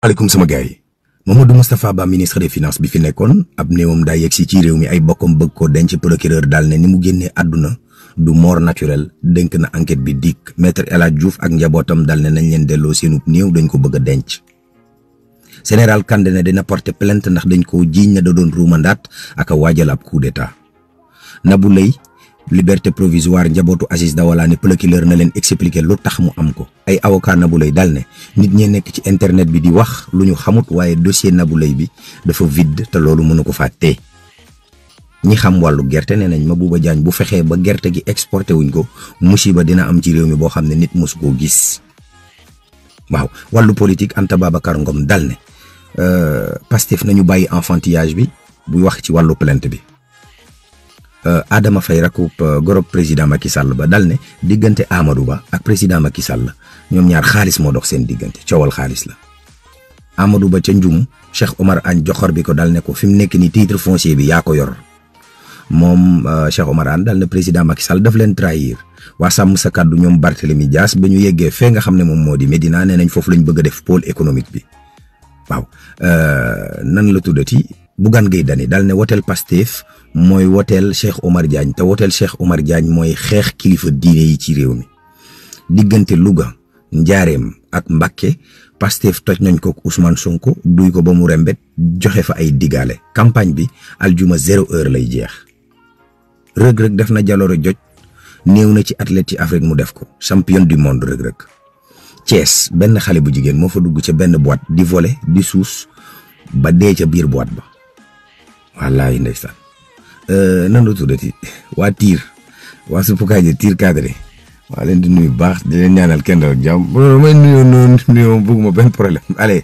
aleykum sama gars yi Mamadou Moustapha Ba ministre des finances bi fi nekkoon ab néewam daa yegg si ci réew mi ay bokkam bëgg ko denc procureur daal ne ni mu génnee àdduna du mort naturel dénk na enquête bi dikk maître El Hadj Diouf ak njabootam daal ne nañ leen delloo seenub néew dañ ko bëgg a denc. général Kandé ne dina porter plainte ndax dañ ko jiiñ na da doon ruumandaat ak a waajal ab coup d'état. Nabou Leye liberté provisoire njabootu Aziz Dabala ne procureur na leen expliquer lu tax mu am ko ay avocat Nabou Leye daal ne nit ñee nekk ci internet bi di wax lu ñu xamut waaye dossier Nabou Leye bi dafa vide te loolu mënu ko faa tee. ñi xam wàllu gerte nee nañ Mabouba Diagne bu fexee ba gerte gi exporté wuñ ko musiba dina am ci réew mi boo xam ne nit mosu koo gis. waaw wàllu politique Anta Babacar Ngom dal ne Pastef nañu bàyyi enfantillage bi buy wax ci wàllu plainte bi. Adama Faye rakub gorob président Macky Sall ba dal ne diggante Amadou Ba ak président Macky Sall ñoom ñaar xaalis moo dox seen diggante coowal xaalis la. Amadou Ba ca njum Cheikh Omar Anne joxor bi ko dal ne ko fi mu nekk ni titre foncier bi yaa ko yor moom Cheikh Omar Anne dal ne président Macky Sall daf leen trahir waa sàmm sa kàddu ñoom Barthélémy Dias ba ñu yeggee fee nga xam ne moom moo di Médina nee nañ foofu lañ bëgg a def pôle économique bi waaw nan la tuddati Bougane Gueye Dany dal ne woteel Pastef mooy woteel Cheikh Omar Diagne te woteel Cheikh Omar Diagne mooy xeex kilifa diine yi ci réew mi. diggante Louga Njaareem ak Mbacké Pastef toj nañ ko Ousmane Sonko duy ko ba mu rembet joxe fa ay digaale campagne bi aljuma 0 heure lay jeex. Reug-Reug def na jaloore joj néew na ci athlète ci Afrique mu def ko champion du monde Reug-Reug. Thiès benn xale bu jigéen moo fa dugg ca benn boîte di voler di suus ba dee ca biir boîte ba wallaay ndeysaan. nan la tuddati waa tiir waa suppukaay tiir cadré waa leen di nuyu baax di leen ñaanal kenn ak jàmm may nuyoo noonu nuyoo bëgguma benn problème allez